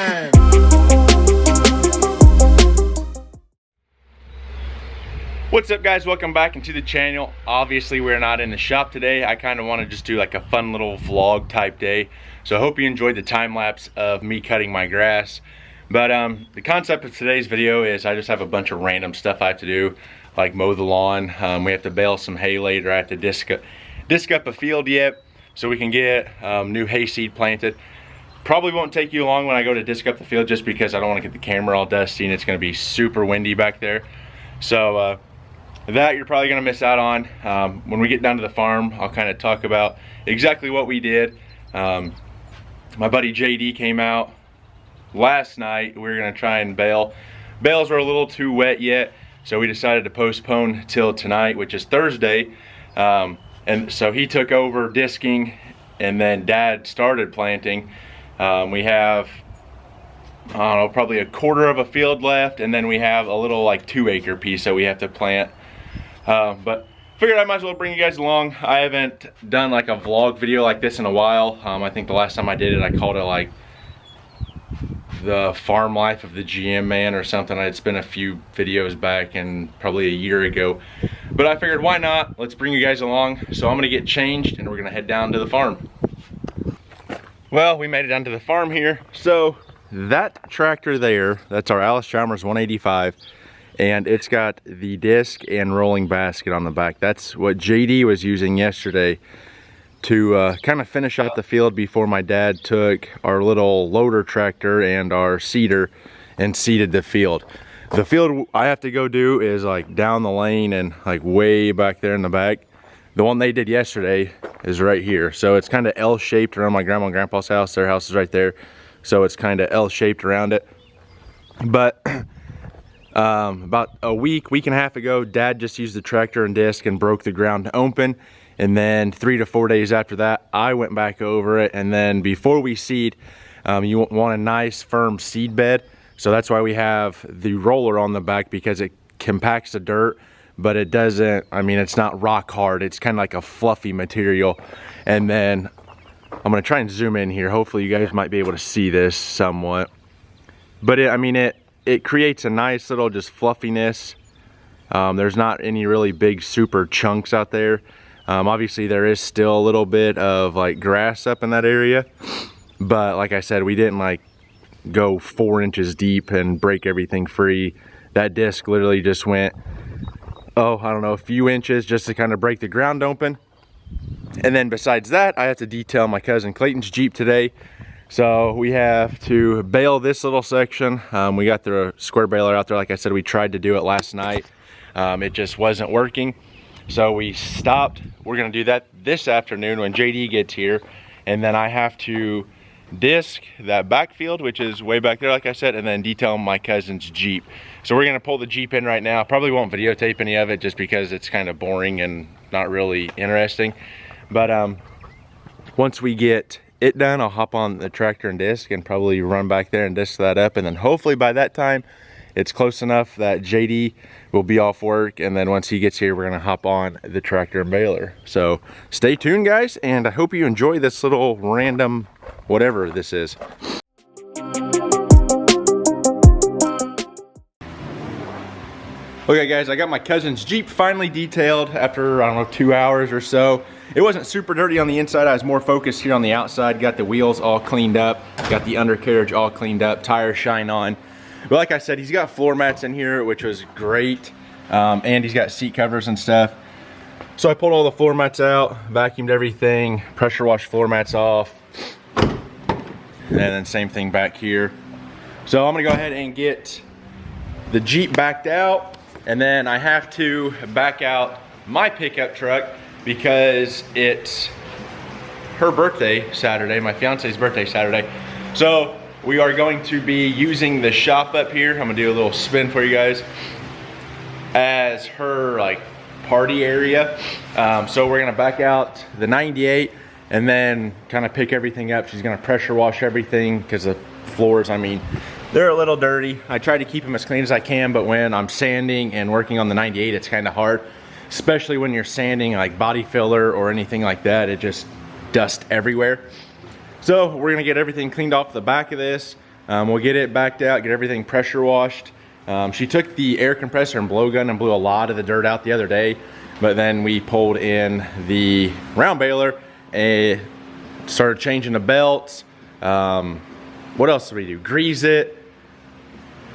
time. What's up guys, welcome back into the channel. Obviously we're not in the shop today. I kind of want to just do like a fun little vlog type day. So I hope you enjoyed the time lapse of me cutting my grass. But the concept of today's video is I just have a bunch of random stuff I have to do, like mow the lawn. We have to bale some hay later. I have to disc up a field yet so we can get new hay seed planted. Probably won't take you long when I go to disc up the field, just because I don't want to get the camera all dusty and it's going to be super windy back there. So that you're probably going to miss out on. When we get down to the farm, I'll kind of talk about exactly what we did. My buddy JD came out last night. We were going to try and bale. Bales were a little too wet yet, so we decided to postpone till tonight, which is Thursday. And so he took over disking, and then Dad started planting. We have, I don't know, probably a quarter of a field left, and then we have a little like 2-acre piece that we have to plant. But figured I might as well bring you guys along. I haven't done like a vlog video like this in a while. I think the last time I did it, I called it like the farm life of the GM man or something. It's been a few videos back and probably a year ago. But I figured, why not? Let's bring you guys along. So I'm gonna get changed and we're gonna head down to the farm. Well, we made it down to the farm here. So that tractor there, that's our Alice Chalmers 185. And it's got the disc and rolling basket on the back. That's what JD was using yesterday to kind of finish out the field before my dad took our little loader tractor and our seeder and seeded the field. The field I have to go do is like down the lane and like way back there in the back. The one they did yesterday is right here. So it's kind of L-shaped around my grandma and grandpa's house. Their house is right there. So it's kind of L-shaped around it. But about a week and a half ago, Dad just used the tractor and disc and broke the ground open. And then 3 to 4 days after that, I went back over it. And then before we seed, you want a nice firm seed bed. So that's why we have the roller on the back, because it compacts the dirt, but it doesn't, I mean, it's not rock hard. It's kind of like a fluffy material. And then I'm gonna try and zoom in here. Hopefully you guys might be able to see this somewhat. But it creates a nice little just fluffiness. There's not any really big super chunks out there. Obviously there is still a little bit of like grass up in that area, but like I said, we didn't like go 4 inches deep and break everything free. That disc literally just went, I don't know, a few inches just to kind of break the ground open. And then besides that, I have to detail my cousin Clayton's Jeep today. So we have to bale this little section. We got the square baler out there. Like I said, we tried to do it last night. It just wasn't working. So we stopped. We're gonna do that this afternoon when JD gets here. And then I have to disc that backfield, which is way back there, like I said, and then detail my cousin's Jeep. So we're gonna pull the Jeep in right now. Probably won't videotape any of it just because it's kind of boring and not really interesting. But once we get it done, I'll hop on the tractor and disc and probably run back there and disc that up. And then hopefully by that time, it's close enough that JD will be off work. And then once he gets here, we're gonna hop on the tractor and baler. So stay tuned, guys, and I hope you enjoy this little random whatever this is. Okay guys, I got my cousin's Jeep finally detailed after, I don't know, 2 hours or so. It wasn't super dirty on the inside. I was more focused here on the outside. Got the wheels all cleaned up, got the undercarriage all cleaned up, tires shine on. But like I said, he's got floor mats in here, which was great. And he's got seat covers and stuff. So I pulled all the floor mats out, vacuumed everything, pressure washed floor mats off. And then same thing back here. So I'm gonna go ahead and get the Jeep backed out. And then I have to back out my pickup truck because it's her birthday Saturday, my fiance's birthday Saturday. So we are going to be using the shop up here. I'm gonna do a little spin for you guys as her like party area. So we're gonna back out the 98 and then kind of pick everything up. She's gonna pressure wash everything because the floors, I mean, they're a little dirty. I try to keep them as clean as I can, but when I'm sanding and working on the 98, it's kind of hard, especially when you're sanding like body filler or anything like that. It just dust everywhere. So we're gonna get everything cleaned off the back of this. We'll get it backed out, get everything pressure washed. She took the air compressor and blowgun and blew a lot of the dirt out the other day, but then we pulled in the round baler and started changing the belts. What else did we do? Grease it.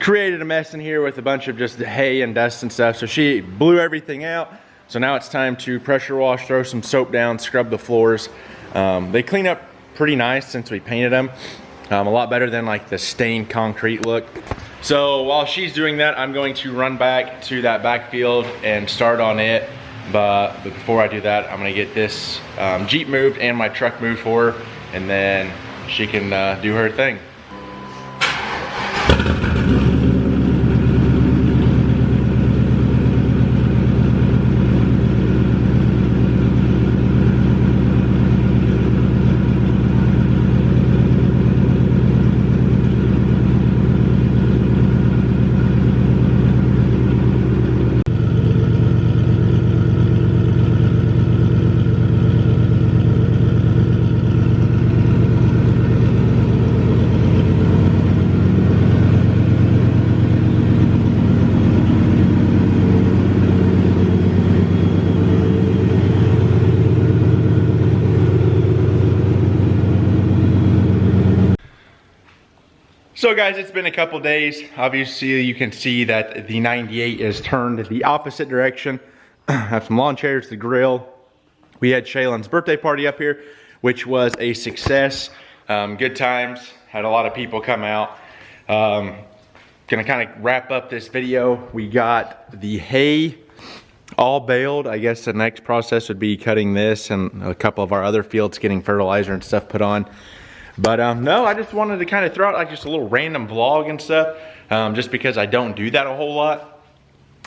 Created a mess in here with a bunch of just hay and dust and stuff. So she blew everything out. So now it's time to pressure wash, throw some soap down, scrub the floors. They clean up pretty nice since we painted them. A lot better than like the stained concrete look. So while she's doing that, I'm going to run back to that backfield and start on it. But before I do that, I'm gonna get this Jeep moved and my truck moved for her, and then she can do her thing. So guys, it's been a couple days. Obviously you can see that the 98 is turned the opposite direction. I have some lawn chairs, the grill. We had Shaylin's birthday party up here, which was a success. Good times, had a lot of people come out. Gonna kind of wrap up this video. We got the hay all baled. I guess the next process would be cutting this and a couple of our other fields, getting fertilizer and stuff put on. But no, I just wanted to kind of throw out like just a little random vlog and stuff, just because I don't do that a whole lot.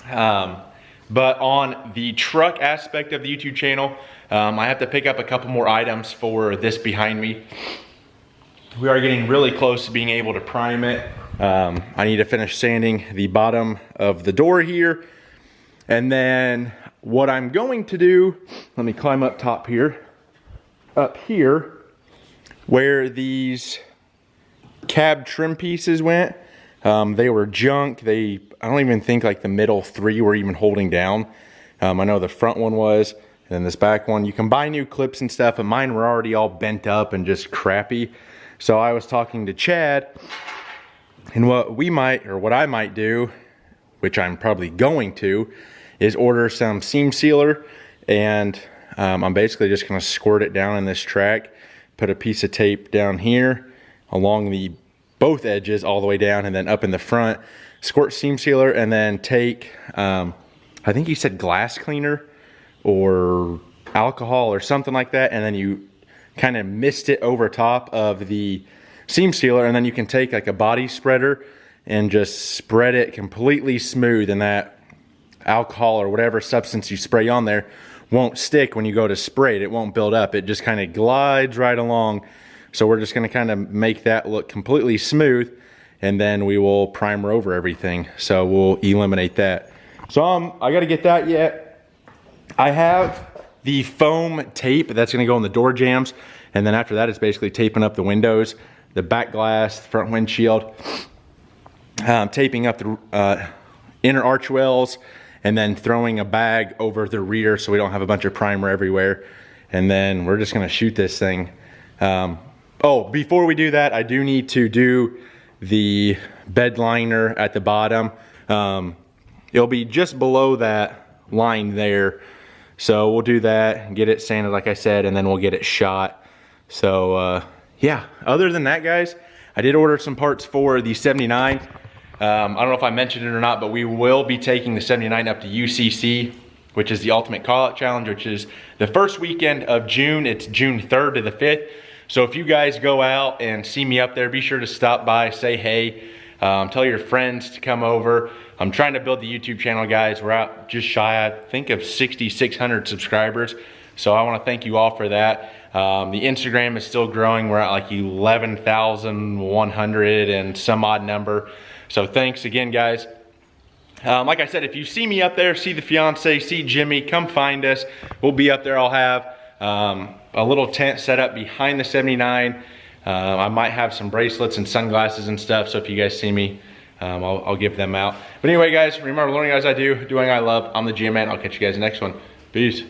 But on the truck aspect of the YouTube channel, I have to pick up a couple more items for this behind me. We are getting really close to being able to prime it. I need to finish sanding the bottom of the door here. And then what I'm going to do, let me climb up top here. Up here, where these cab trim pieces went, they were junk. I don't even think like the middle three were even holding down. I know the front one was, and then this back one. You can buy new clips and stuff, and mine were already all bent up and just crappy. So I was talking to Chad, and what I might do, which I'm probably going to, is order some seam sealer, and I'm basically just gonna squirt it down in this track. Put a piece of tape down here along both edges all the way down, and then up in the front, squirt seam sealer, and then take, I think he said glass cleaner or alcohol or something like that, and then you kind of mist it over top of the seam sealer, and then you can take like a body spreader and just spread it completely smooth, and that alcohol or whatever substance you spray on there won't stick when you go to spray it. It won't build up. It just kind of glides right along. So we're just going to kind of make that look completely smooth, and then we will primer over everything. So we'll eliminate that. So I got to get that yet. I have the foam tape that's going to go on the door jambs, and then after that it's basically taping up the windows, the back glass, the front windshield, taping up the inner arch wells, and then throwing a bag over the rear so we don't have a bunch of primer everywhere. And then we're just gonna shoot this thing. Oh, before we do that, I do need to do the bed liner at the bottom. It'll be just below that line there. So we'll do that, get it sanded like I said, and then we'll get it shot. So yeah, other than that guys, I did order some parts for the 79. I don't know if I mentioned it or not, but we will be taking the 79 up to UCC, which is the Ultimate Call Out Challenge, which is the first weekend of June. It's June 3rd to the 5th. So if you guys go out and see me up there, be sure to stop by, say hey, tell your friends to come over. I'm trying to build the YouTube channel, guys. We're out just shy, I think, of 6,600 subscribers. So I want to thank you all for that. The Instagram is still growing. We're at like 11,100 and some odd number. So thanks again, guys. Like I said, if you see me up there, see the fiance, see Jimmy, come find us. We'll be up there. I'll have a little tent set up behind the 79. I might have some bracelets and sunglasses and stuff, so if you guys see me, I'll give them out. But anyway guys, remember, learning as I do, doing I love. I'm the GM Man. I'll catch you guys in the next one. Peace.